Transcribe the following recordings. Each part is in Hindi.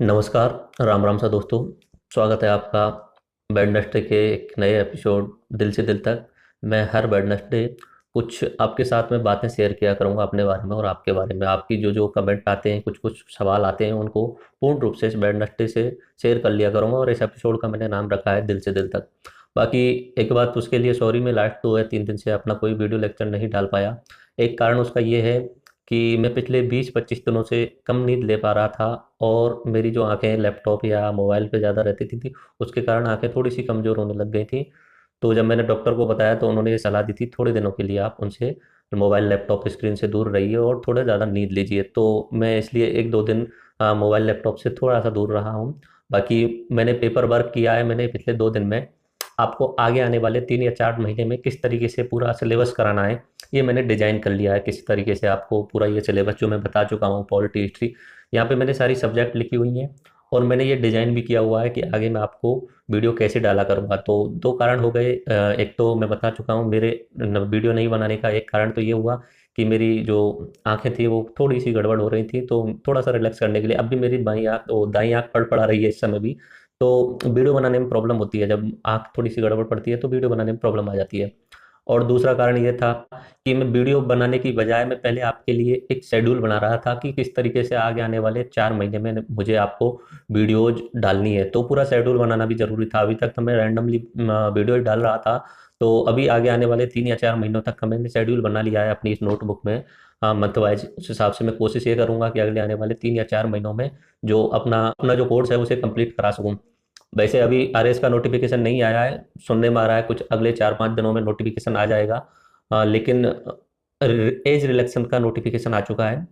नमस्कार। राम राम सा दोस्तों। स्वागत है आपका वेडनेसडे के एक नए एपिसोड दिल से दिल तक। मैं हर वेडनेसडे कुछ आपके साथ में बातें शेयर किया करूंगा अपने बारे में और आपके बारे में। आपकी जो जो कमेंट आते हैं, कुछ कुछ सवाल आते हैं, उनको पूर्ण रूप से इस वेडनेसडे से शेयर कर लिया करूंगा। और इस एपिसोड का मैंने नाम रखा है दिल से दिल तक। बाकी एक बात उसके लिए सॉरी, मैं लास्ट 2 या 3 दिन से अपना कोई वीडियो लेक्चर नहीं डाल पाया। एक कारण उसका ये है कि मैं पिछले 20-25 दिनों से कम नींद ले पा रहा था। और मेरी जो आंखें लैपटॉप या मोबाइल पे ज़्यादा रहती थी उसके कारण आंखें थोड़ी सी कमज़ोर होने लग गई थी। तो जब मैंने डॉक्टर को बताया तो उन्होंने ये सलाह दी थी, थोड़े दिनों के लिए आप उनसे मोबाइल लैपटॉप स्क्रीन से दूर रहिए और थोड़ा ज़्यादा नींद लीजिए। तो मैं इसलिए 1-2 दिन मोबाइल लैपटॉप से थोड़ा सा दूर रहा हूँ। बाकी मैंने पेपर वर्क किया है। मैंने पिछले 2 दिन में आपको आगे आने वाले 3 या 4 महीने में किस तरीके से पूरा सिलेबस कराना है, ये मैंने डिजाइन कर लिया है। किस तरीके से आपको पूरा ये सिलेबस जो मैं बता चुका हूँ, पॉलिटी हिस्ट्री, यहाँ पे मैंने सारी सब्जेक्ट लिखी हुई हैं। और मैंने ये डिजाइन भी किया हुआ है कि आगे मैं आपको वीडियो कैसे डाला करूँगा। तो 2 कारण हो गए। एक तो मैं बता चुका हूँ, मेरे वीडियो नहीं बनाने का एक कारण तो ये हुआ कि मेरी जो आंखें थी वो थोड़ी सी गड़बड़ हो रही थी। तो थोड़ा सा रिलैक्स करने के लिए अब भी मेरी बाई आंख वो दाई आंख पड़ रही है इस समय भी। तो वीडियो बनाने में प्रॉब्लम होती है, जब आंख थोड़ी सी गड़बड़ पड़ती है तो वीडियो बनाने में प्रॉब्लम आ जाती है। और दूसरा कारण ये था कि मैं वीडियो बनाने की बजाय मैं पहले आपके लिए एक शेड्यूल बना रहा था कि किस तरीके से आगे आने वाले 4 महीने में मुझे आपको वीडियोज डालनी है। तो पूरा शेड्यूल बनाना भी जरूरी था। अभी तक तो मैं रैंडमली वीडियो डाल रहा था। तो अभी आगे आने वाले 3 या 4 महीनों तक का मैंने शेड्यूल बना लिया है अपनी इस नोटबुक में। हाँ, मंथ वाइज उस हिसाब से मैं कोशिश ये करूंगा कि अगले आने वाले 3 या 4 महीनों में जो अपना अपना जो कोर्स है उसे कंप्लीट करा सकूं। वैसे अभी आरएस का नोटिफिकेशन नहीं आया है, सुनने में आ रहा है कुछ अगले 4-5 दिनों में नोटिफिकेशन आ जाएगा। लेकिन एज रिलैक्सेशन का नोटिफिकेशन आ चुका है।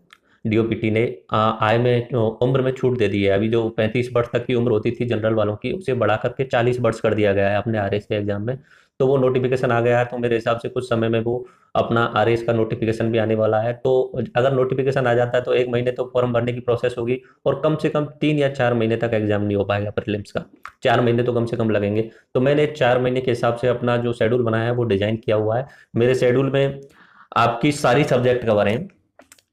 डीओपीटी ने आय में उम्र में छूट दे दी है। अभी जो 35 वर्ष तक की उम्र होती थी जनरल वालों की, उसे बढ़ा करके 40 वर्ष कर दिया गया है अपने आरएस के एग्जाम में। तो वो नोटिफिकेशन आ गया है। तो मेरे हिसाब से कुछ समय में वो अपना आरएस का नोटिफिकेशन भी आने वाला है। तो अगर नोटिफिकेशन आ जाता है तो 1 महीने तो फॉर्म भरने की प्रोसेस होगी। और कम से कम 3 या 4 महीने तक एग्जाम नहीं हो पाएगा प्रीलिम्स का। 4 महीने तो कम से कम लगेंगे। तो मैंने 4 महीने के हिसाब से अपना जो शेड्यूल बनाया है वो डिजाइन किया हुआ है। मेरे शेड्यूल में आपकी सारी सब्जेक्ट कवर हैं।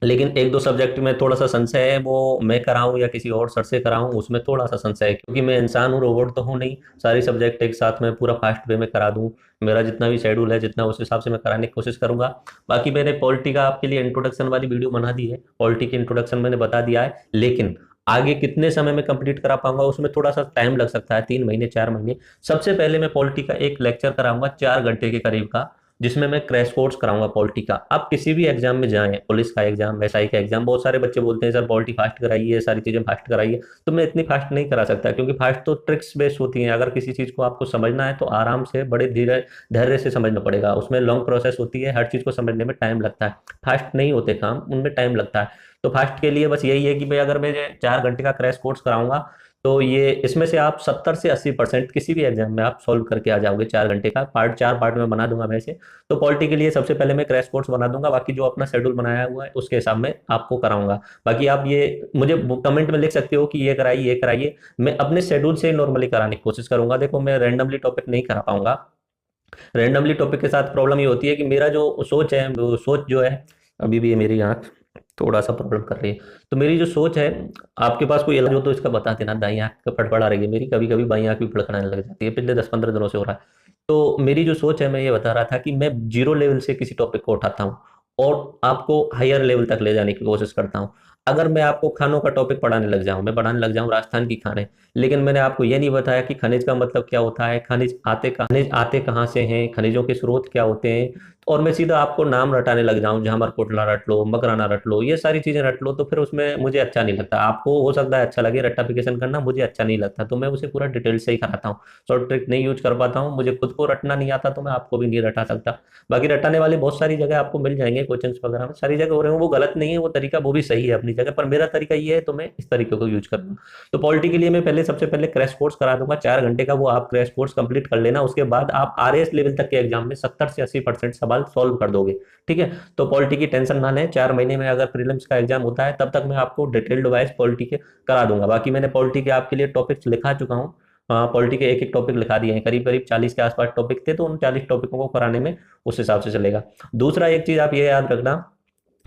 लेकिन 1-2 सब्जेक्ट में थोड़ा सा संशय है, वो मैं कराऊं या किसी और सर से कराऊं उसमें थोड़ा सा संशय है, क्योंकि मैं इंसान हूं, रोबोट तो हूं नहीं। सारी सब्जेक्ट एक साथ में पूरा फास्ट वे में करा दूं। मेरा जितना भी शेड्यूल है, जितना उस हिसाब से मैं कराने की कोशिश करूंगा। बाकी मैंने पॉलिटी का आपके लिए इंट्रोडक्शन वाली वीडियो बना दी है। पॉलिटी की इंट्रोडक्शन मैंने बता दिया है। लेकिन आगे कितने समय में कंप्लीट करा पाऊंगा उसमें थोड़ा सा टाइम लग सकता है, 3 महीने 4 महीने। सबसे पहले मैं पॉलिटी का एक लेक्चर कराऊंगा 4 घंटे के करीब का, जिसमें मैं क्रैश कोर्स कराऊंगा पॉलिटी का। आप किसी भी एग्जाम में जाएं, पुलिस का एग्जाम, एसआई का एग्जाम, बहुत सारे बच्चे बोलते हैं सर पॉलिटी फास्ट कराइए, सारी चीजें फास्ट कराइए। तो मैं इतनी फास्ट नहीं करा सकता, क्योंकि फास्ट तो ट्रिक्स बेस्ड होती हैं। अगर किसी चीज को आपको समझना है तो आराम से बड़े धीरे धैर्य से समझना पड़ेगा। उसमें लॉन्ग प्रोसेस होती है, हर चीज को समझने में टाइम लगता है। फास्ट नहीं होते काम, उनमें टाइम लगता है। तो फास्ट के लिए बस यही है कि भाई अगर मैं 4 घंटे का क्रैश कोर्स कराऊंगा तो ये इसमें से आप 70 से 80% किसी भी एग्जाम में आप सॉल्व करके आ जाओगे। 4 घंटे का पार्ट 4 पार्ट में बना दूंगा वैसे। तो पॉलिटी के लिए सबसे पहले मैं क्रैश कोर्स बना दूंगा, बाकी जो अपना शेड्यूल बनाया हुआ है उसके हिसाब में आपको कराऊंगा। बाकी आप ये मुझे कमेंट में लिख सकते हो कि ये कराइए ये कराइए। मैं अपने शेड्यूल से नॉर्मली कराने की कोशिश करूंगा। देखो, मैं रैंडमली टॉपिक नहीं करा पाऊंगा। रैंडमली टॉपिक के साथ प्रॉब्लम ये होती है कि मेरा जो सोच है, वो सोच जो है, अभी भी ये मेरी आंख थोड़ा सा प्रॉब्लम कर रही है। तो मेरी जो सोच है, आपके पास कोई इलाज हो तो इसका बता देना। दाई आंख का फड़फड़ा रही है मेरी, कभी कभी बाई आंख भी फड़कने लग जाती है, पिछले 10-15 दिनों से हो रहा है। तो मेरी जो सोच है, मैं ये बता रहा था कि मैं जीरो लेवल से किसी टॉपिक को उठाता हूँ और आपको हायर लेवल तक ले जाने की कोशिश करता हूँ। अगर मैं आपको खानों का टॉपिक पढ़ाने लग जाऊं, मैं पढ़ाने लग जाऊं राजस्थान की खाने, लेकिन मैंने आपको ये नहीं बताया कि खनिज का मतलब क्या होता है, खनिज आते कहाँ से हैं, खनिजों के स्रोत क्या होते हैं, और मैं सीधा आपको नाम रटाने लग जाऊं, झामरकोटला रट लो, मकराना रट लो, ये सारी चीजें रट लो, तो फिर उसमें मुझे अच्छा नहीं लगता। आपको हो सकता है अच्छा लगे रट्टाफिकेशन करना, मुझे अच्छा नहीं लगता। तो मैं उसे पूरा डिटेल से ही कराता हूँ। शॉर्ट ट्रिक नहीं यूज कर पाता हूँ, मुझे खुद को रटना नहीं आता, तो मैं आपको भी नहीं रटा सकता। बाकी रटाने वाले बहुत सारी जगह आपको मिल जाएंगे, कोचिंग्स वगैरह में सारी जगह हो रहे हो, वो गलत नहीं है, वो तरीका वो भी सही है अपनी जगह पर। मेरा तरीका ये है तो मैं इस तरीके को यूज करूंगा। तो पॉलिटी के लिए मैं पहले सबसे पहले क्रैश कोर्स करा दूंगा 4 घंटे का, वो आप क्रैश कोर्स कंप्लीट कर लेना। उसके बाद आप आरएएस लेवल तक के एग्जाम में 70 से 80% सवाल सॉल्व कर दोगे। ठीक है। तो पॉलिटी की टेंशन ना लें, 4 महीने में अगर प्रीलिम्स का एग्जाम होता है तब तक मैं आपको डिटेल्ड वाइज पॉलिटी के करा दूंगा। बाकी मैंने पॉलिटी के आपके लिए टॉपिक्स लिखा चुका हूँ। पॉलिटी के एक एक टॉपिक लिखा दिए हैं, करीब करीब 40 के आसपास टॉपिक थे, तो उन 40 टॉपिकों को कराने में उस हिसाब से चलेगा। दूसरा एक चीज आप ये याद रखना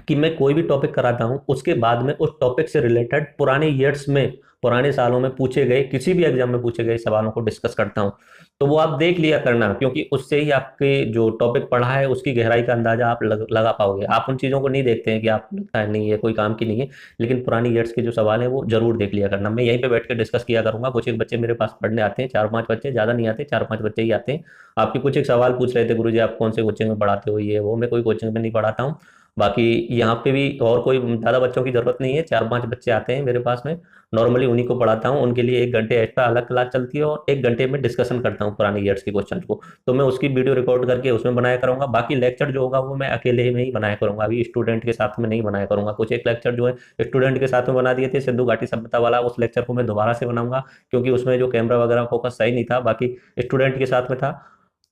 कि मैं कोई भी टॉपिक कराता हूं उसके बाद में उस टॉपिक से रिलेटेड पुराने ईयर्स में पुराने सालों में पूछे गए, किसी भी एग्जाम में पूछे गए सवालों को डिस्कस करता हूँ। तो वो आप देख लिया करना, क्योंकि उससे ही आपके जो टॉपिक पढ़ा है उसकी गहराई का अंदाजा आप लगा पाओगे। आप उन चीज़ों को नहीं देखते हैं कि आप लगता है नहीं ये कोई काम की नहीं है, लेकिन पुरानी ईयर्स के जो सवाल हैं वो जरूर देख लिया करना। मैं यहीं पे बैठ के डिस्कस किया करूंगा। कुछ एक बच्चे मेरे पास पढ़ने आते हैं, 4-5 बच्चे, ज़्यादा नहीं आते, 4-5 बच्चे ही आते हैं। आपके कुछ एक सवाल पूछ रहे थे, गुरुजी आप कौन से कोचिंग में पढ़ाते हो, ये वो। मैं कोई कोचिंग में नहीं पढ़ाता हूँ। बाकी यहाँ पे भी और कोई ज़्यादा बच्चों की ज़रूरत नहीं है, 4-5 बच्चे आते हैं मेरे पास में, नॉर्मली उन्हीं को पढ़ाता हूँ। उनके लिए 1 घंटे एक्स्ट्रा अलग क्लास चलती है और 1 घंटे में डिस्कशन करता हूँ पुराने ईयर्स के क्वेश्चन को। तो मैं उसकी वीडियो रिकॉर्ड करके उसमें बनाया करूँगा। बाकी लेक्चर जो होगा वो मैं अकेले में ही बनाया करूँगा, अभी स्टूडेंट के साथ में नहीं बनाया करूँगा। कुछ एक लेक्चर जो है स्टूडेंट के साथ में बना दिए थे, सिंधु घाटी सभ्यता वाला, उस लेक्चर को मैं दोबारा से बनाऊंगा, क्योंकि उसमें जो कैमरा वगैरह फोकस सही नहीं था, बाकी स्टूडेंट के साथ में था,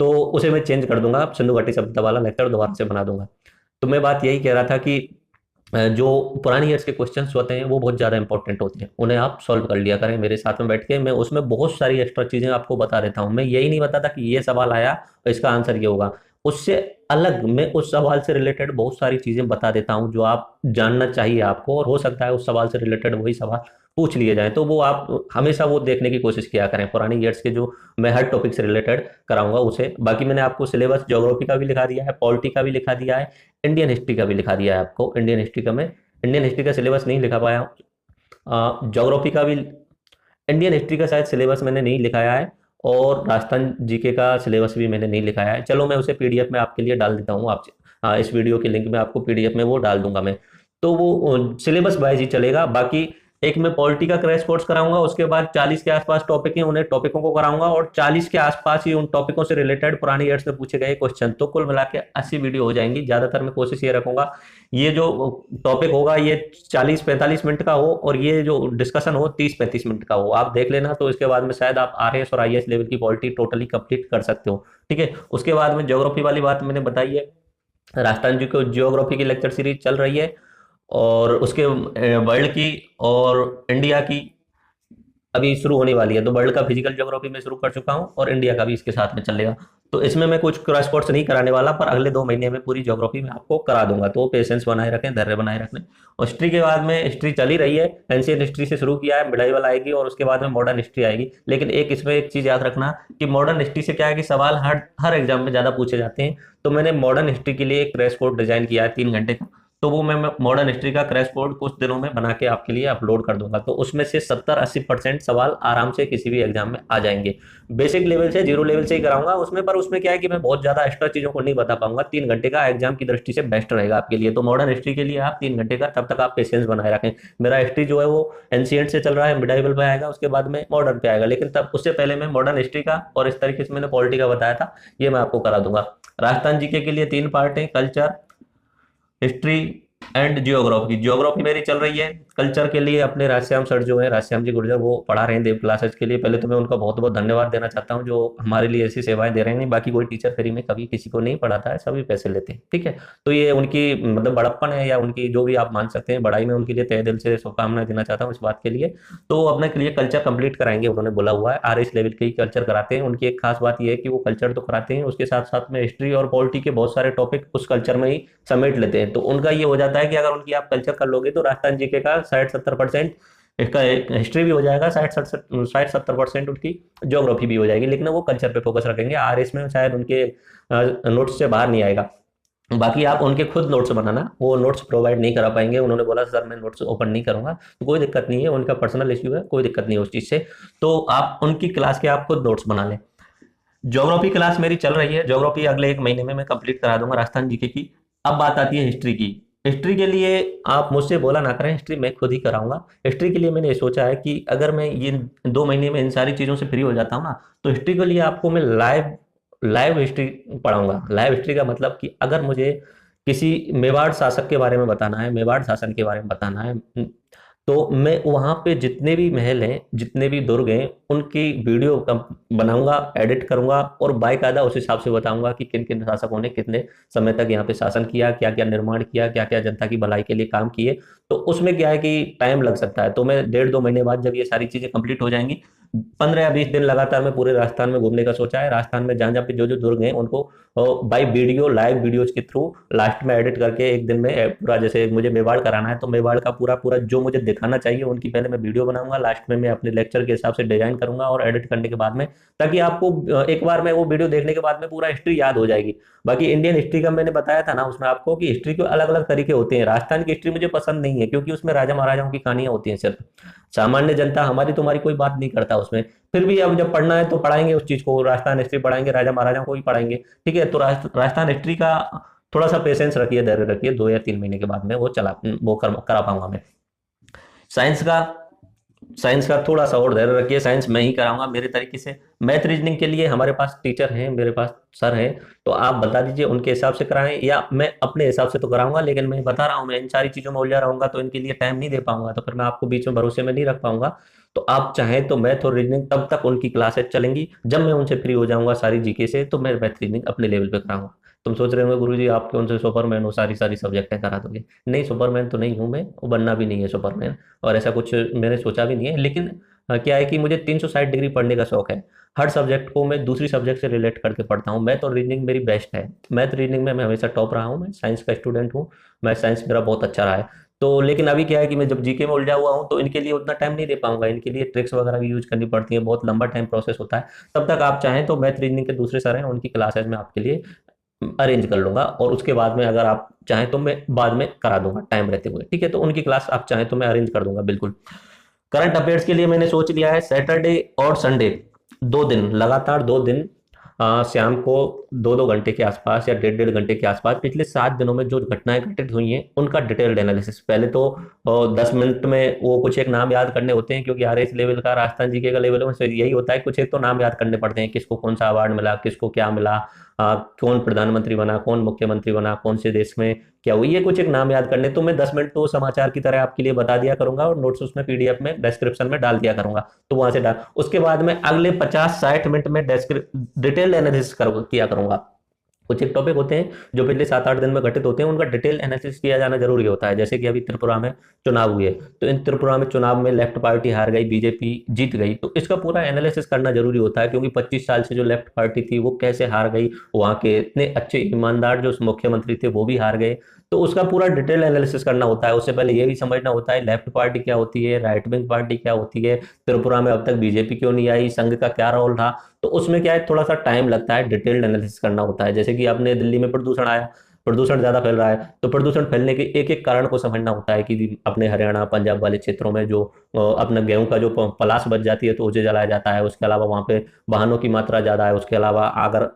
तो उसे मैं चेंज कर दूंगा, सिंधु घाटी सभ्यता वाला लेक्चर दोबारा से बना दूंगा। तो मैं बात यही कह रहा था कि जो पुरानी ईयर्स के क्वेश्चंस होते हैं वो बहुत ज़्यादा इंपॉर्टेंट होते हैं, उन्हें आप सॉल्व कर लिया करें मेरे साथ में बैठ के। मैं उसमें बहुत सारी एक्स्ट्रा चीज़ें आपको बता देता हूँ। मैं यही नहीं बताता कि ये सवाल आया और इसका आंसर ये होगा, उससे अलग मैं उस सवाल से रिलेटेड बहुत सारी चीज़ें बता देता हूँ जो आप जानना चाहिए आपको, और हो सकता है उस सवाल से रिलेटेड वही सवाल पूछ लिए जाए। तो वो आप हमेशा वो देखने की कोशिश किया करें, पुरानी ईयर्स के जो मैं हर टॉपिक से रिलेटेड कराऊंगा उसे। बाकी मैंने आपको सिलेबस ज्योग्राफी का भी लिखा दिया है, पॉलिटी का भी लिखा दिया है, इंडियन हिस्ट्री का भी लिखा दिया है आपको। इंडियन हिस्ट्री का सिलेबस नहीं लिखा पाया हूँ। ज्योग्राफी का भी, इंडियन हिस्ट्री का शायद सिलेबस मैंने नहीं लिखाया है, और राजस्थान जीके का सिलेबस भी मैंने नहीं लिखाया है। चलो मैं उसे पीडीएफ में आपके लिए डाल देता हूँ। आप इस वीडियो के लिंक में आपको पीडीएफ में वो डाल दूंगा मैं। तो वो सिलेबस वाइज ही चलेगा। बाकी एक मैं पॉलिटी का क्रैश कोर्स कराऊंगा, उसके बाद 40 के आसपास टॉपिक हैं, उन्हें टॉपिकों को कराऊंगा, और 40 के आसपास ही उन टॉपिकों से रिलेटेड पुरानी ईयर्स में पूछे गए क्वेश्चन। तो कुल मिला के 80 वीडियो हो जाएंगी। ज्यादातर मैं कोशिश ये रखूंगा ये जो टॉपिक होगा ये 40-45 मिनट का हो, और ये जो डिस्कशन हो 30-35 मिनट का हो। आप देख लेना, तो इसके बाद में शायद आप आरएस और आईएएस लेवल की पॉलिटी टोटली कंप्लीट कर सकते हो। ठीक है। उसके बाद में ज्योग्राफी वाली बात मैंने बताई है, राजस्थान जी को ज्योग्राफी की लेक्चर सीरीज चल रही है, और उसके वर्ल्ड की और इंडिया की अभी शुरू होने वाली है। तो वर्ल्ड का फिजिकल ज्योग्राफी में शुरू कर चुका हूँ, और इंडिया का भी इसके साथ में चलेगा। तो इसमें मैं कुछ क्रैश कोर्स नहीं कराने वाला, पर अगले 2 महीने में पूरी ज्योग्राफी में आपको करा दूंगा। तो पेशेंस बनाए रखें, धैर्य बनाए रखें। और हिस्ट्री के बाद में, हिस्ट्री चल ही रही है, एंशियंट हिस्ट्री से शुरू किया है, मिडाइवल आएगी, और उसके बाद में मॉडर्न हिस्ट्री आएगी। लेकिन इसमें एक चीज याद रखना कि मॉडर्न हिस्ट्री से क्या है कि सवाल हर हर एग्जाम में ज्यादा पूछे जाते हैं। तो मैंने मॉडर्न हिस्ट्री के लिए एक क्रैश कोर्स डिजाइन किया है 3 घंटे का। तो वो मैं मॉडर्न हिस्ट्री का क्रैश कोर्स कुछ दिनों में बना के आपके लिए अपलोड कर दूंगा। तो उसमें से 70-80% सवाल आराम से किसी भी एग्जाम में आ जाएंगे। बेसिक लेवल से, जीरो लेवल से ही कराऊंगा उसमें, पर उसमें क्या है कि मैं बहुत ज्यादा एक्स्ट्रा चीजों को नहीं बता पाऊंगा। 3 घंटे का एग्जाम की दृष्टि से बेस्ट रहेगा आपके लिए। तो मॉडर्न हिस्ट्री के लिए आप 3 घंटे का, तब तक आप पेशेंस बनाए रखें। मेरा हिस्ट्री जो है वो एंशियंट से चल रहा है, मिडाइवल पे आएगा, उसके बाद में मॉडर्न पे आएगा, लेकिन तब उससे पहले मैं मॉडर्न हिस्ट्री का, और इस तरीके से मैंने पॉलिटी का बताया था, ये मैं आपको करा दूंगा। राजस्थान जीके के लिए 3 पार्ट है, culture, history and geography. Geography मेरी चल रही है। कल्चर के लिए अपने राजश्याम सर जो है, राजश्याम जी गुर्जर, वो पढ़ा रहे हैं देव क्लासेज के लिए। पहले तो मैं उनका बहुत बहुत धन्यवाद देना चाहता हूं, जो हमारे लिए ऐसी सेवाएं दे रहे हैं। बाकी कोई टीचर फ्री में कभी किसी को नहीं पढ़ाता है, सभी पैसे लेते हैं। ठीक है। तो ये उनकी मतलब बड़प्पन है, या उनकी जो भी आप मान सकते हैं बड़ाई में, उनके लिए तहे दिल से शुभकामनाएं देना चाहता हूँ इस बात के लिए। तो वो अपने के लिए कल्चर कंप्लीट कराएंगे, उन्होंने बोला हुआ है। आरएस लेवल के ही कल्चर कराते हैं। उनकी एक खास बात यह है कि वो कल्चर तो कराते हैं, उसके साथ साथ में हिस्ट्री और पॉलिटी के बहुत सारे टॉपिक उस कल्चर में ही समेट लेते हैं। तो उनका ये हो जाता है कि अगर उनकी आप कल्चर कर लोगे तो राजस्थान जीके का 60-70% इसका हिस्ट्री भी हो जाएगा, 60-70% उनकी ज्योग्राफी भी हो जाएगी। लेकिन वो कल्चर पे फोकस रखेंगे। आरएस में शायद उनके नोट्स से बाहर नहीं आएगा। बाकी आप उनके खुद नोट्स बनाना, वो नोट्स प्रोवाइड नहीं करा पाएंगे। उन्होंने बोला सर मैं नोट्स ओपन नहीं करूंगा, तो कोई दिक्कत नहीं है, उनका पर्सनल इश्यू है, कोई दिक्कत नहीं है उस चीज से। तो आप उनकी क्लास के आप खुद नोट्स बना लें। ज्योग्राफी क्लास मेरी चल रही है, ज्योग्राफी अगले 1 महीने में मैं कंप्लीट करा दूंगा राजस्थान जीके की। अब बात आती है हिस्ट्री की। हिस्ट्री के लिए आप मुझसे बोला ना करें, हिस्ट्री मैं खुद ही कराऊंगा। हिस्ट्री के लिए मैंने ये सोचा है कि अगर मैं ये 2 महीने में इन सारी चीज़ों से फ्री हो जाता हूँ ना, तो हिस्ट्री के लिए आपको मैं लाइव लाइव हिस्ट्री पढ़ाऊंगा। लाइव हिस्ट्री का मतलब कि अगर मुझे किसी मेवाड़ शासक के बारे में बताना है, मेवाड़ शासन के बारे में बताना है, तो मैं वहाँ पे जितने भी महल हैं, जितने भी दुर्ग हैं, उनकी वीडियो बनाऊंगा, एडिट करूंगा, और बाकायदा उस हिसाब से बताऊंगा कि किन किन शासकों ने कितने समय तक यहाँ पे शासन किया, क्या क्या निर्माण किया, क्या क्या जनता की भलाई के लिए काम किए। तो उसमें क्या है कि टाइम लग सकता है। तो मैं 1.5-2 महीने बाद जब ये सारी चीज़ें कंप्लीट हो जाएंगी, 15 या 20 दिन लगातार मैं पूरे राजस्थान में घूमने का सोचा है। राजस्थान में जहाँ जहाँ पे जो जो दुर्ग हैं उनको बाई वीडियो, लाइव वीडियोज के थ्रू लास्ट में एडिट करके एक दिन में पूरा, जैसे मुझे मेवाड़ कराना है तो मेवाड़ का पूरा पूरा जो मुझे दिखाना चाहिए उनकी पहले मैं वीडियो बनाऊंगा, लास्ट में मैं अपने लेक्चर के हिसाब से डिजाइन करूंगा और एडिट करने के बाद में, ताकि आपको एक बार में वो वीडियो देखने के बाद में पूरा हिस्ट्री याद हो जाएगी। बाकी इंडियन हिस्ट्री का मैंने बताया था ना उसमें आपको कि हिस्ट्री के अलग अलग तरीके होते हैं। राजस्थान की हिस्ट्री मुझे पसंद नहीं है क्योंकि उसमें राजा महाराजाओं की कहानियां होती हैं सिर्फ, सामान्य जनता हमारी तुम्हारी कोई बात नहीं करता उसमें। फिर भी अब जब पढ़ना है तो पढ़ाएंगे उस चीज को, राजस्थान हिस्ट्री पढ़ाएंगे, राजा महाराजाओं को ही पढ़ाएंगे। ठीक है, तो राजस्थान हिस्ट्री का थोड़ा सा पेशेंस रखिए, धैर्य रखिए, 2 या 3 महीने के बाद में वो करा पाऊंगा मैं। साइंस का साइंस का थोड़ा सा और धैर्य रखिए, साइंस मैं ही कराऊंगा मेरे तरीके से। मैथ रीजनिंग के लिए हमारे पास टीचर हैं, मेरे पास सर हैं, तो आप बता दीजिए उनके हिसाब से कराएं या मैं अपने हिसाब से तो कराऊंगा। लेकिन मैं बता रहा हूं मैं इन सारी चीजों में उलझा रहूंगा तो इनके लिए टाइम नहीं दे पाऊंगा, तो फिर मैं आपको बीच में भरोसे में नहीं रख पाऊंगा। तो आप चाहें तो मैथ और रीजनिंग तब तक उनकी क्लासेस चलेंगी, जब मैं उनसे फ्री हो जाऊंगा सारी जीके से तो मैं मैथ रीजनिंग अपने लेवल पे कराऊंगा। तुम सोच रहे होंगे गुरुजी आप कौन से सुपरमैन हो, सारी सारी सब्जेक्टें करा दोगे। नहीं, सुपरमैन तो नहीं हूं मैं, वो बनना भी नहीं है सुपरमैन, और ऐसा कुछ मैंने सोचा भी नहीं है। लेकिन क्या है कि मुझे 360 डिग्री पढ़ने का शौक है। हर सब्जेक्ट को मैं दूसरी सब्जेक्ट से रिलेट करके पढ़ता हूँ। मैथ और रीजनिंग मेरी बेस्ट है। मैथ रीजनिंग में मैं हमेशा टॉप रहा हूँ, मैं साइंस का स्टूडेंट हूँ, मैं साइंस मेरा बहुत अच्छा रहा है। तो लेकिन अभी क्या है कि मैं जब जीके में उलझा हुआ हूँ तो इनके लिए उतना टाइम नहीं दे पाऊंगा, इनके लिए ट्रिक्स वगैरह भी यूज करनी पड़ती है, बहुत लंबा टाइम प्रोसेस होता है। तब तक आप चाहें तो मैथ रीजनिंग के दूसरे सर हैं उनकी क्लासेस में आपके लिए अरेंज कर लूंगा, और उसके बाद में अगर आप चाहें तो मैं बाद में करा दूंगा टाइम रहते हुए। ठीक है, तो उनकी क्लास आप चाहें तो मैं अरेंज कर दूंगा बिल्कुल। करंट अफेयर्स के लिए मैंने सोच लिया है सैटरडे और संडे 2 दिन लगातार, 2 दिन शाम को 2-2 घंटे के आसपास या 1.5-1.5 घंटे के आसपास पिछले 7 दिनों में जो घटनाएं घटित हुई हैं उनका डिटेल्ड एनालिसिस। पहले तो 10 मिनट में वो कुछ एक नाम याद करने होते हैं, क्योंकि आरएस लेवल का, राजस्थान जीके का लेवल में यही होता है, कुछ एक तो नाम याद करने पड़ते हैं, किसको कौन सा अवार्ड मिला, किसको क्या मिला, कौन प्रधानमंत्री बना, कौन मुख्यमंत्री बना, कौन से देश में क्या हुई, ये कुछ एक नाम याद करने। तो मैं 10 मिनट तो समाचार की तरह आपके लिए बता दिया करूंगा और नोट्स उसमें पीडीएफ में डिस्क्रिप्शन में डाल दिया करूंगा, तो वहां से डाल। उसके बाद में अगले 50-60 मिनट में डिटेल एनालिसिस किया करूंगा। कुछ एक टॉपिक होते हैं जो पिछले 7-8 दिन में घटित होते हैं, उनका डिटेल एनालिसिस किया जाना जरूरी होता है। जैसे कि अभी त्रिपुरा में चुनाव हुए, तो इन त्रिपुरा में चुनाव में लेफ्ट पार्टी हार गई, बीजेपी जीत गई, तो इसका पूरा एनालिसिस करना जरूरी होता है, क्योंकि 25 साल से जो लेफ्ट पार्टी थी वो कैसे हार गई, वहां के इतने अच्छे ईमानदार जो मुख्यमंत्री थे वो भी हार गए, तो उसका पूरा डिटेल एनालिसिस करना होता है। उससे पहले ये भी समझना होता है लेफ्ट पार्टी क्या होती है, राइट विंग पार्टी क्या होती है, त्रिपुरा में अब तक बीजेपी क्यों नहीं आई, संघ का क्या रोल रहा। तो उसमें क्या है, थोड़ा सा टाइम लगता है, डिटेल्ड एनालिसिस करना होता है। जैसे कि आपने दिल्ली में प्रदूषण आया, प्रदूषण ज्यादा फैल रहा है, तो प्रदूषण फैलने के एक एक कारण को समझना होता है कि अपने हरियाणा पंजाब वाले क्षेत्रों में जो अपना गेहूं का जो पलाश बच जाती है तो उसे जलाया जाता है। उसके अलावा वहां पे वाहनों की मात्रा ज्यादा है। उसके अलावा अगर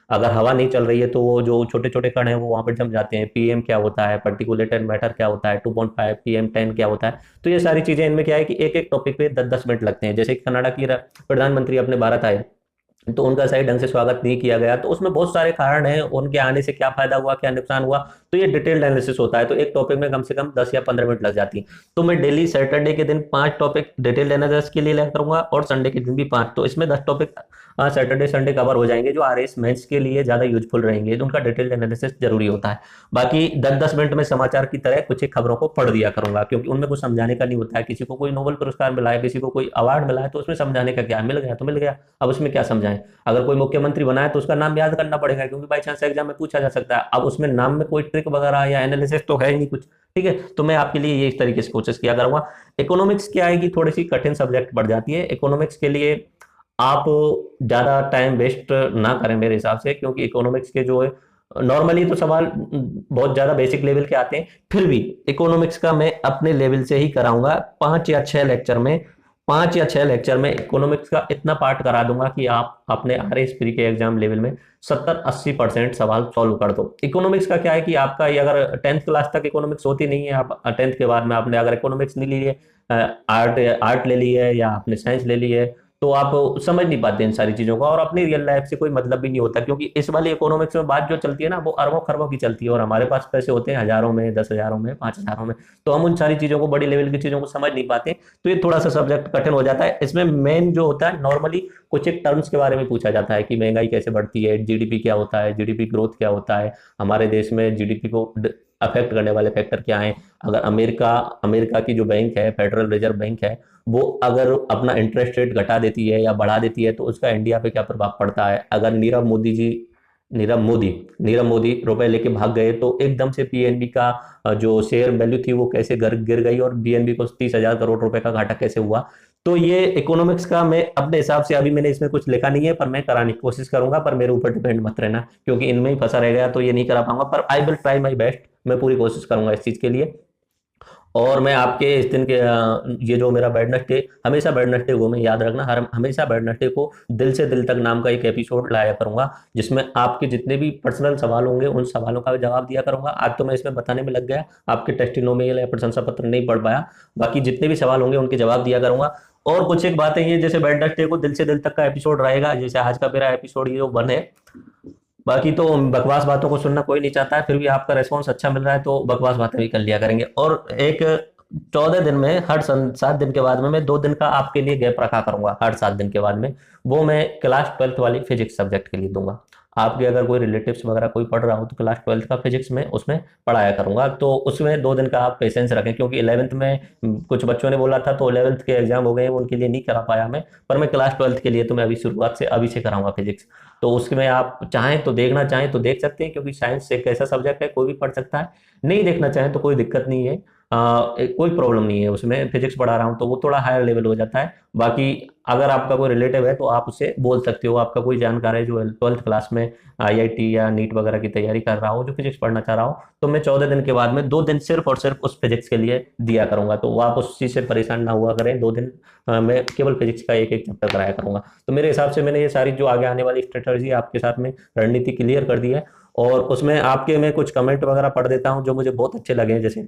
अगर हवा नहीं चल रही है तो वो जो छोटे छोटे कण हैं वो वहां पर जम जाते हैं। पीएम क्या होता है, पर्टिकुलेटेड मैटर क्या होता है, 2.5 PM10 क्या होता है। तो ये सारी चीजें, इनमें क्या है कि एक एक टॉपिक पे 10-10 मिनट लगते हैं। जैसे कि कनाडा की प्रधानमंत्री अपने भारत आए तो उनका सही ढंग से स्वागत नहीं किया गया, तो उसमें बहुत सारे कारण हैं, उनके आने से क्या फायदा हुआ, क्या नुकसान हुआ, तो ये डिटेल्ड एनालिसिस होता है। तो एक टॉपिक में कम से कम 10 या 15 मिनट लग जाती है। तो मैं डेली सैटरडे के दिन 5 टॉपिक डिटेल्ड एनालिसिस के लिए लिया करूंगा और संडे के दिन भी 5, तो इसमें 10 टॉपिक सैटरडे संडे कवर हो जाएंगे, जो आरएस मेंस के लिए ज्यादा यूजफुल रहेंगे, तो उनका डिटेल्ड एनालिसिस जरूरी होता है। बाकी 10-10 मिनट में समाचार की तरह कुछ एक खबरों को पढ़ दिया करूंगा, क्योंकि उनमें कुछ समझाने का नहीं होता है। किसी को कोई नोबेल पुरस्कार मिला है, किसी को कोई अवार्ड मिला है, तो उसमें समझाने का क्या, मिल गया तो मिल गया, अब उसमें क्या समझाएं। अगर कोई मुख्यमंत्री बना है तो उसका नाम याद करना पड़ेगा, क्योंकि बाई चांस एग्जाम में पूछा जा सकता है। अब उसमें नाम में कोई ट्रिक वगैरह या एनालिसिस तो है ही नहीं कुछ। ठीक है, तो मैं आपके लिए ये इस तरीके से कोशिश किया करूंगा। इकोनॉमिक्स क्या है कि थोड़ी सी कठिन सब्जेक्ट बढ़ जाती है। इकोनॉमिक्स के लिए आप ज्यादा टाइम वेस्ट ना करें मेरे हिसाब से, क्योंकि इकोनॉमिक्स के जो है नॉर्मली तो सवाल बहुत ज्यादा बेसिक लेवल के आते हैं, फिर भी इकोनॉमिक्स का मैं अपने लेवल से ही कराऊंगा। 5 या 6 लेक्चर में इकोनॉमिक्स का इतना पार्ट करा दूंगा कि आप अपने आरएस प्री के एग्जाम लेवल में 70-80% सवाल सॉल्व कर दो। इकोनॉमिक्स का क्या है कि आपका ये अगर 10th क्लास तक इकोनॉमिक्स होती नहीं है, आप 10th के बाद में आपने अगर इकोनॉमिक्स नहीं ली है, आर्ट आर्ट ले ली है या आपने साइंस ले ली है, तो आप समझ नहीं पाते इन सारी चीजों का, और अपनी रियल लाइफ से कोई मतलब भी नहीं होता। क्योंकि इस वाली इकोनॉमिक्स में बात जो चलती है ना, वो अरबों खरबों की चलती है, और हमारे पास पैसे होते हैं हजारों में, 10,000 में, 5,000 में, तो हम उन सारी चीजों को, बड़ी लेवल की चीजों को समझ नहीं पाते। तो ये थोड़ा सा सब्जेक्ट कठिन हो जाता है। इसमें मेन जो होता है, नॉर्मली कुछ एक टर्म्स के बारे में पूछा जाता है कि महंगाई कैसे बढ़ती है, जीडीपी क्या होता है, जीडीपी ग्रोथ क्या होता है, हमारे देश में जीडीपी को अफेक्ट करने वाले फैक्टर क्या हैं। अगर अमेरिका अमेरिका की जो बैंक है, फेडरल रिजर्व बैंक है, वो अगर अपना इंटरेस्ट रेट घटा देती है या बढ़ा देती है तो उसका इंडिया पे क्या प्रभाव पड़ता है। अगर नीरव मोदी नीरव मोदी रुपए लेके भाग गए तो एकदम से पीएनबी का जो शेयर वैल्यू थी वो कैसे गिर गई, और बीएनबी को 30,000 करोड़ रुपए का घाटा कैसे हुआ। तो ये इकोनॉमिक्स का मैं अपने हिसाब से, अभी मैंने इसमें कुछ लिखा नहीं है पर मैं कराने की कोशिश करूंगा, पर मेरे ऊपर डिपेंड मत रहना, क्योंकि इनमें ही फंसा रह गया तो ये नहीं करा पाऊंगा, पर I will try my best. मैं पूरी कोशिश करूंगा इस चीज के लिए। और मैं आपके इस दिन के ये जो मेरा वेडनेसडे, हमेशा वेडनेसडे को मैं याद रखना, हर हमेशा वेडनेसडे को दिल से दिल तक नाम का एक एपिसोड लाया करूंगा, जिसमें आपके जितने भी पर्सनल सवाल होंगे उन सवालों का जवाब दिया करूंगा। आज तो मैं इसमें बताने में लग गया, आपके टेस्टिमोनियल या प्रशंसा पत्र नहीं पढ़ पाया। बाकी जितने भी सवाल होंगे उनके जवाब दिया करूंगा। और कुछ एक बातें ये, जैसे वेडनेसडे को दिल से दिल तक का एपिसोड रहेगा, जैसे आज का मेरा एपिसोड ये जो 1 है। बाकी तो बकवास बातों को सुनना कोई नहीं चाहता है, फिर भी आपका रेस्पॉन्स अच्छा मिल रहा है तो बकवास बातें भी कर लिया करेंगे। और एक 14 दिन में, हर 7 दिन के बाद में मैं 2 दिन का आपके लिए गैप रखा करूंगा, हर 7 दिन के बाद में वो मैं क्लास 12th वाली फिजिक्स सब्जेक्ट के लिए दूंगा। आपके अगर कोई रिलेटिव्स वगैरह कोई पढ़ रहा हो तो क्लास 12th का फिजिक्स में उसमें पढ़ाया करूंगा, तो उसमें 2 दिन का आप पेशेंस रखें, क्योंकि 11th में कुछ बच्चों ने बोला था तो 11th के एग्जाम हो गए, उनके लिए नहीं करा पाया मैं, पर मैं क्लास 12th के लिए तो मैं अभी शुरुआत से अभी से कराऊंगा फिजिक्स। तो उसमें आप चाहें तो देखना चाहें तो देख सकते हैं, क्योंकि साइंस एक ऐसा सब्जेक्ट है कोई भी पढ़ सकता है। नहीं देखना चाहें तो कोई दिक्कत नहीं है, कोई प्रॉब्लम नहीं है, उसमें फिजिक्स पढ़ा रहा हूँ तो वो थोड़ा हायर लेवल हो जाता है। बाकी अगर आपका कोई रिलेटिव है तो आप उससे बोल सकते हो, आपका कोई जानकार है जो 12th क्लास में आईआईटी या नीट वगैरह की तैयारी कर रहा हो, जो फिजिक्स पढ़ना चाह रहा हो, तो मैं 14 दिन के बाद में 2 दिन सिर्फ और सिर्फ उस फिजिक्स के लिए दिया करूंगा, तो वो आप उस चीज से परेशान ना हुआ करें। 2 दिन मैं केवल फिजिक्स का एक एक चैप्टर कराया करूंगा। तो मेरे हिसाब से मैंने ये सारी जो आगे आने वाली स्ट्रेटजी आपके साथ में रणनीति क्लियर कर दी है। और उसमें आपके मैं कुछ कमेंट वगैरह पढ़ देता हूँ जो मुझे बहुत अच्छे लगे, जैसे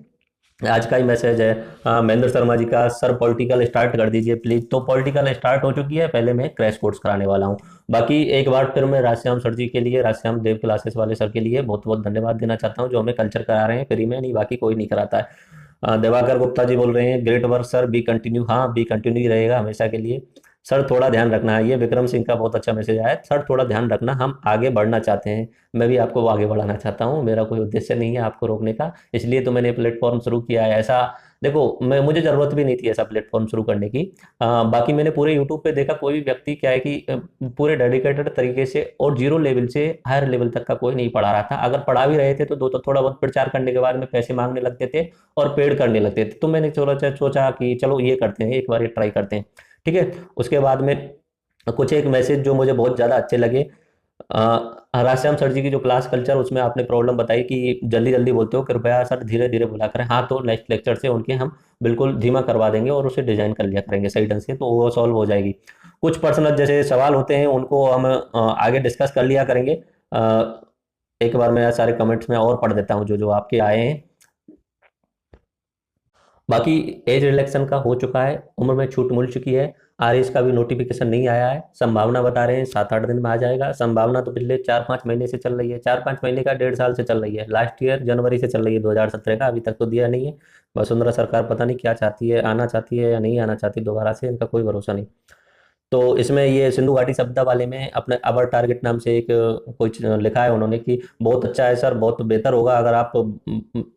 आज का ही मैसेज है महेंद्र शर्मा जी का, सर पॉलिटिकल स्टार्ट कर दीजिए प्लीज। तो पॉलिटिकल स्टार्ट हो चुकी है, पहले मैं क्रैश कोर्स कराने वाला हूँ। बाकी एक बार फिर मैं राजश्याम सर जी के लिए, राजश्याम देव क्लासेस वाले सर के लिए बहुत बहुत धन्यवाद देना चाहता हूँ, जो हमें कल्चर करा रहे हैं फ्री में, नहीं बाकी कोई नहीं कराता है। दिवाकर गुप्ता जी बोल रहे हैं great work sir, B continue. हाँ, बी कंटिन्यू ही रहेगा हमेशा के लिए। सर थोड़ा ध्यान रखना है, ये विक्रम सिंह का बहुत अच्छा मैसेज आया है, सर थोड़ा ध्यान रखना, हम आगे बढ़ना चाहते हैं, मैं भी आपको आगे बढ़ाना चाहता हूँ, मेरा कोई उद्देश्य नहीं है आपको रोकने का, इसलिए तो मैंने प्लेटफॉर्म शुरू किया है। ऐसा देखो, मुझे जरूरत भी नहीं थी ऐसा प्लेटफॉर्म शुरू करने की। बाकी मैंने पूरे यूट्यूब पे देखा, कोई भी व्यक्ति क्या है कि पूरे डेडिकेटेड तरीके से और जीरो लेवल से हायर लेवल तक का कोई नहीं पढ़ा रहा था। अगर पढ़ा भी रहे थे तो थोड़ा बहुत प्रचार करने के बाद में पैसे मांगने लगते थे और पेड करने लगते थे। तो मैंने सोचा कि चलो ये करते हैं, एक बार ये ट्राई करते हैं, ठीक है। उसके बाद में कुछ एक मैसेज जो मुझे बहुत ज़्यादा अच्छे लगे। राजश्याम सर जी की जो क्लास कल्चर, उसमें आपने प्रॉब्लम बताई कि जल्दी जल्दी बोलते हो, कृपया सर धीरे धीरे बोला करें। हाँ, तो नेक्स्ट लेक्चर से उनके हम बिल्कुल धीमा करवा देंगे और उसे डिजाइन कर लिया करेंगे सही ढंग से, तो वो सॉल्व हो जाएगी। कुछ पर्सनल जैसे सवाल होते हैं उनको हम आगे डिस्कस कर लिया करेंगे। एक बार मैं सारे कमेंट्स में और पढ़ देता हूँ जो जो आपके आए हैं। बाकी एज रिलैक्सन का हो चुका है, उम्र में छूट मिल चुकी है। आरएस का भी नोटिफिकेशन नहीं आया है, संभावना बता रहे हैं 7-8 दिन में आ जाएगा। संभावना तो पिछले 4-5 महीने से चल रही है, 4-5 महीने का 1.5 साल से चल रही है, लास्ट ईयर जनवरी से चल रही है 2017 का, अभी तक तो दिया नहीं है। वसुंधरा सरकार पता नहीं क्या चाहती है, आना चाहती है या नहीं आना चाहती दोबारा से, इनका कोई भरोसा नहीं। तो इसमें ये सिंधु घाटी सप्ताह वाले में अपने अवर टारगेट नाम से एक कुछ लिखा है उन्होंने कि बहुत अच्छा है सर, बहुत बेहतर होगा अगर आप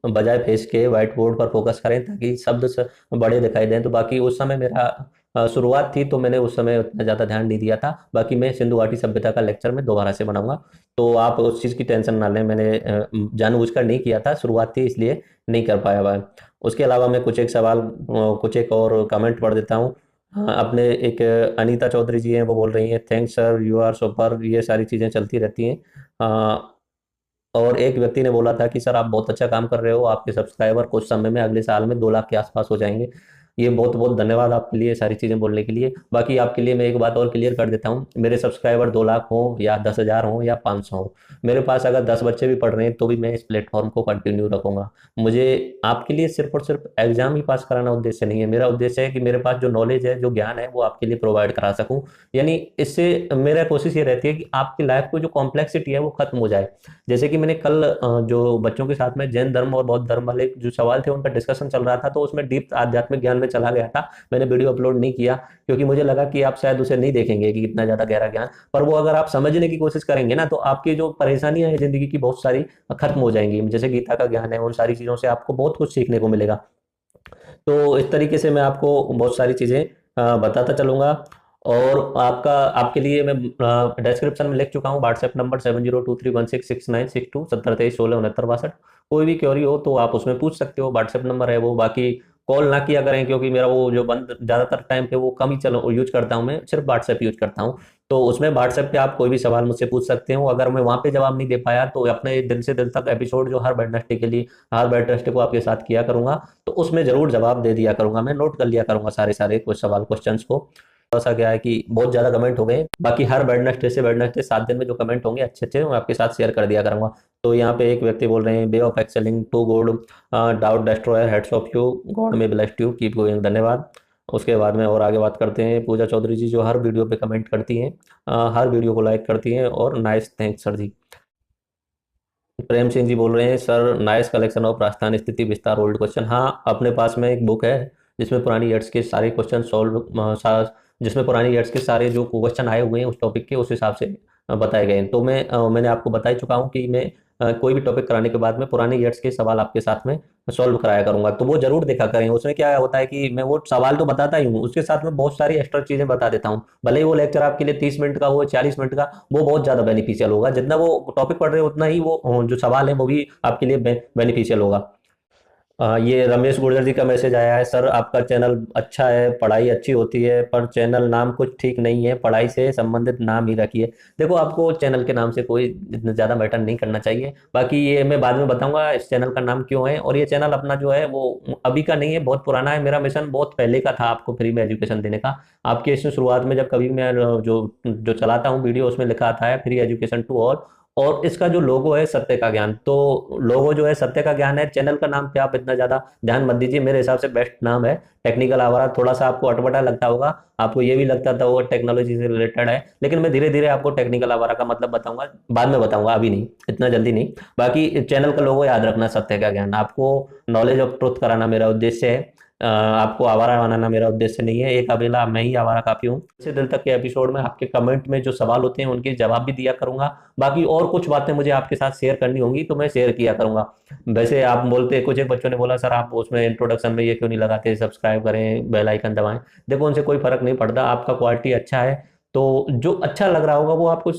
बजाय फेस के व्हाइट बोर्ड पर फोकस करें ताकि शब्द बड़े दिखाई दें। तो बाकी उस समय मेरा शुरुआत थी तो मैंने उस समय उतना ज़्यादा ध्यान नहीं दिया था। बाकी मैं सिंधु घाटी सभ्यता का लेक्चर में दोबारा से बनाऊंगा, तो आप उस चीज़ की टेंशन ना लें। मैंने जानबूझकर नहीं किया था, शुरुआत थी इसलिए नहीं कर पाया हुआ है। उसके अलावा मैं कुछ एक सवाल, कुछ एक और कमेंट पढ़ देता हूँ। हाँ, अपने एक अनीता चौधरी जी हैं, वो बोल रही हैं thanks sir you are super, ये सारी चीज़ें चलती रहती हैं। और एक व्यक्ति ने बोला था कि सर आप बहुत अच्छा काम कर रहे हो, आपके सब्सक्राइबर कुछ समय में अगले साल में 2 लाख के आसपास हो जाएंगे। ये बहुत बहुत धन्यवाद आपके लिए सारी चीज़ें बोलने के लिए। बाकी आपके लिए मैं एक बात और क्लियर कर देता हूँ, मेरे सब्सक्राइबर 2 लाख हो या 10,000 हो या 500 हो, मेरे पास अगर 10 बच्चे भी पढ़ रहे हैं तो भी मैं इस प्लेटफॉर्म को कंटिन्यू रखूंगा। मुझे आपके लिए सिर्फ और सिर्फ एग्जाम ही पास कराना उद्देश्य नहीं है, मेरा उद्देश्य है कि मेरे पास जो नॉलेज है, जो ज्ञान है, वो आपके लिए प्रोवाइड करा सकूँ। यानी इससे मेरा कोशिश ये रहती है कि आपकी लाइफ को जो कॉम्प्लेक्सिटी है वो खत्म हो जाए। जैसे कि मैंने कल जो बच्चों के साथ में जैन धर्म और बौद्ध धर्म वाले जो सवाल थे उनका डिस्कशन चल रहा था, तो उसमें डीप आध्यात्मिक ज्ञान में चला गया था, मैंने वीडियो अपलोड नहीं किया क्योंकि मुझे लगा कि आप शायद उसे नहीं देखेंगे कि इतना ज़्यादा गहरा ज्ञान, पर वो अगर आप समझने की कोशिश करेंगे ना तो आपकी जो परेशानियां हैं ज़िंदगी की बहुत सारी खत्म हो जाएंगी। जैसे गीता का ज्ञान है, उन सारी चीज़ों से आपको बहुत कुछ सीखने को मिलेगा। तो इस तरीके से मैं आपको बहुत सारी चीज़ें बताता चलूँगा। और आपके लिए मैं डिस्क्रिप्शन में लिख चुका हूँ व्हाट्सएप नंबर 7023166962 7023166962। कोई भी क्वेरी हो तो आप उसमें पूछ सकते हो, व्हाट्सएप नंबर है वो। बाकी कॉल ना किया करें क्योंकि मेरा वो जो बंद ज़्यादातर टाइम पे वो कम ही चलो यूज करता हूँ, मैं सिर्फ व्हाट्सएप यूज करता हूँ। तो उसमें व्हाट्सएप पे आप कोई भी सवाल मुझसे पूछ सकते हो। अगर मैं वहाँ पे जवाब नहीं दे पाया तो अपने दिल से दिल तक एपिसोड जो हर वेडनेसडे के लिए, हर वेडनेसडे को आपके साथ किया करूंगा, तो उसमें जरूर जवाब दे दिया करूंगा, मैं नोट कर लिया करूंगा सारे सारे कुछ सवाल क्वेश्चंस को। ऐसा क्या है कि बहुत ज्यादा कमेंट हो गए, बाकी हर वेडनेसडे से वेडनेसडे 7 दिन में जो कमेंट होंगे अच्छे अच्छे मैं आपके साथ शेयर कर दिया करूंगा। तो यहाँ पे एक व्यक्ति बोल रहे हैं, way of excelling to good, doubt destroyer, hats off you, God may blessed you, keep going, धन्यवाद। उसके बाद में और आगे बात करते हैं, पूजा चौधरी जी जो हर वीडियो पे कमेंट करती हैं, हर वीडियो को लाइक करती हैं, और नाइस थैंक्स सर जी। प्रेम सिंह जी बोल रहे हैं, sir nice collection of Rajasthan स्थिति विस्तार ओल्ड क्वेश्चन। हाँ, अपने पास में एक बुक है जिसमें पुरानी ईयर्स के सारे क्वेश्चन जिसमें पुरानी ईयर्स के सारे जो क्वेश्चन आए हुए हैं उस टॉपिक के, उस हिसाब से बताए गए हैं। तो मैंने आपको बता ही चुका हूँ कि मैं कोई भी टॉपिक कराने के बाद में पुराने ईयर्स के सवाल आपके साथ में सॉल्व कराया करूंगा, तो वो जरूर देखा करें। उसमें क्या होता है कि मैं वो सवाल तो बताता ही हूँ, उसके साथ में बहुत सारी एक्स्ट्रा चीजें बता देता हूँ। भले ही वो लेक्चर आपके लिए 30 मिनट का हो, 40 मिनट का, वो बहुत ज्यादा बेनिफिशियल होगा। जितना वो टॉपिक पढ़ रहे हो उतना ही वो जो सवाल है वो भी आपके लिए बेनिफिशियल होगा। ये रमेश गुर्जर जी का मैसेज आया है, सर आपका चैनल अच्छा है, पढ़ाई अच्छी होती है, पर चैनल नाम कुछ ठीक नहीं है, पढ़ाई से संबंधित नाम ही रखिए। देखो, आपको चैनल के नाम से कोई इतना ज़्यादा मैटर नहीं करना चाहिए। बाकी ये मैं बाद में बताऊंगा इस चैनल का नाम क्यों है। और ये चैनल अपना जो है वो अभी का नहीं है, बहुत पुराना है। मेरा मिशन बहुत पहले का था आपको फ्री में एजुकेशन देने का। आपके इसमें शुरुआत में जब कभी मैं जो जो चलाता हूँ वीडियो, उसमें लिखा आता है फ्री एजुकेशन टू ऑल, और इसका जो लोगो है सत्य का ज्ञान। तो लोगो जो है सत्य का ज्ञान है। चैनल का नाम पे आप इतना ज्यादा ध्यान मत दीजिए, मेरे हिसाब से बेस्ट नाम है टेक्निकल आवारा। थोड़ा सा आपको अटपटा लगता होगा, आपको ये भी लगता था वो टेक्नोलॉजी से रिलेटेड है, लेकिन मैं धीरे धीरे आपको टेक्निकल आवारा का मतलब बताऊंगा, बाद में बताऊंगा, अभी नहीं, इतना जल्दी नहीं। बाकी चैनल का लोगो याद रखना, सत्य का ज्ञान। आपको नॉलेज ऑफ ट्रुथ कराना मेरा उद्देश्य है, आपको आवारा बनाना मेरा उद्देश्य नहीं है। एक अकेला मैं ही आवारा काफी हूँ। से दिल तक के एपिसोड में आपके कमेंट में जो सवाल होते हैं उनके जवाब भी दिया करूंगा। बाकी और कुछ बातें मुझे आपके साथ शेयर करनी होंगी तो मैं शेयर किया करूंगा। वैसे आप बोलते, कुछ एक बच्चों ने बोला, सर आप उसमें इंट्रोडक्शन में ये क्यों नहीं लगाते, सब्सक्राइब करें, बेल आइकन दबाएं। देखो, उनसे कोई फर्क नहीं पड़ता, आपका क्वालिटी अच्छा है तो जो अच्छा लग रहा होगा वो आपको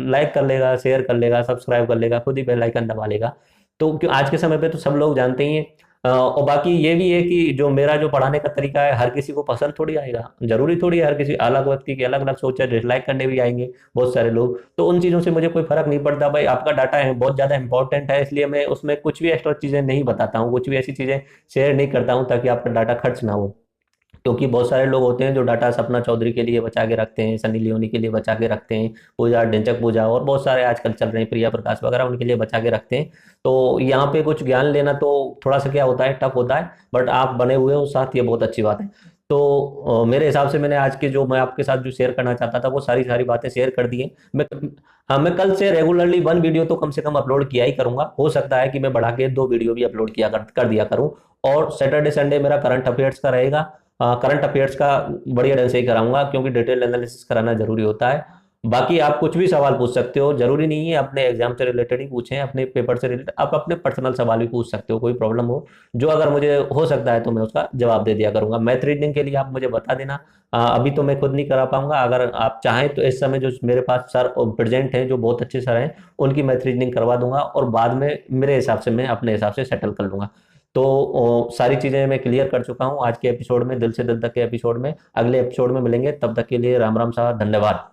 लाइक कर लेगा, शेयर कर लेगा, सब्सक्राइब कर लेगा, खुद ही बेल आइकन दबा लेगा। तो क्यों, आज के समय पे तो सब लोग जानते ही हैं। और बाकी ये भी है कि जो मेरा जो पढ़ाने का तरीका है हर किसी को पसंद थोड़ी आएगा, जरूरी थोड़ी है। हर किसी अलग व्यक्ति की अलग अलग सोच है, डिसलाइक करने भी आएंगे बहुत सारे लोग। तो उन चीज़ों से मुझे कोई फर्क नहीं पड़ता। भाई, आपका डाटा है बहुत ज़्यादा इंपॉर्टेंट है, इसलिए मैं उसमें कुछ भी एक्स्ट्रा चीज़ें नहीं बताता हूँ, कुछ भी ऐसी चीज़ें शेयर नहीं करता हूँ ताकि आपका डाटा खर्च ना हो। क्योंकि बहुत सारे लोग होते हैं जो डाटा सपना चौधरी के लिए बचा के रखते हैं, सनी लियोनी के लिए बचा के रखते हैं, पूजा ढिंचक पूजा और बहुत सारे आजकल चल रहे हैं, प्रिया प्रकाश वगैरह, उनके लिए बचा के रखते हैं। तो यहाँ पे कुछ ज्ञान लेना तो थोड़ा सा क्या होता है, टफ होता है, बट आप बने हुए हो साथ, ये बहुत अच्छी बात है। तो मेरे हिसाब से मैंने आज के जो मैं आपके साथ जो शेयर करना चाहता था वो सारी सारी बातें शेयर कर दी हैं। मैं हाँ, मैं कल से रेगुलरली 1 वीडियो तो कम से कम अपलोड किया ही करूंगा। हो सकता है कि मैं बढ़ा के 2 वीडियो भी अपलोड कर दिया करूं। और सैटरडे संडे मेरा करंट अफेयर्स का रहेगा। करंट अफेयर्स का बढ़िया ढंग से ही कराऊंगा क्योंकि डिटेल एनालिसिस कराना जरूरी होता है। बाकी आप कुछ भी सवाल पूछ सकते हो, जरूरी नहीं है अपने एग्जाम से रिलेटेड ही पूछें, अपने पेपर से रिलेटेड आप अपने पर्सनल सवाल भी पूछ सकते हो, कोई प्रॉब्लम हो जो अगर मुझे हो सकता है तो मैं उसका जवाब दे दिया करूंगा। मैथ रीजनिंग के लिए आप मुझे बता देना। अभी तो मैं खुद नहीं करा पाऊंगा, अगर आप चाहें तो इस समय जो मेरे पास सर प्रेजेंट हैं जो बहुत अच्छे सर हैं उनकी मैथ रीजनिंग करवा दूंगा, और बाद में मेरे हिसाब से मैं अपने हिसाब से सेटल कर लूंगा। तो सारी चीजें मैं क्लियर कर चुका हूँ आज के एपिसोड में, दिल से दिल तक के एपिसोड में। अगले एपिसोड में मिलेंगे, तब तक के लिए राम राम साहब, धन्यवाद।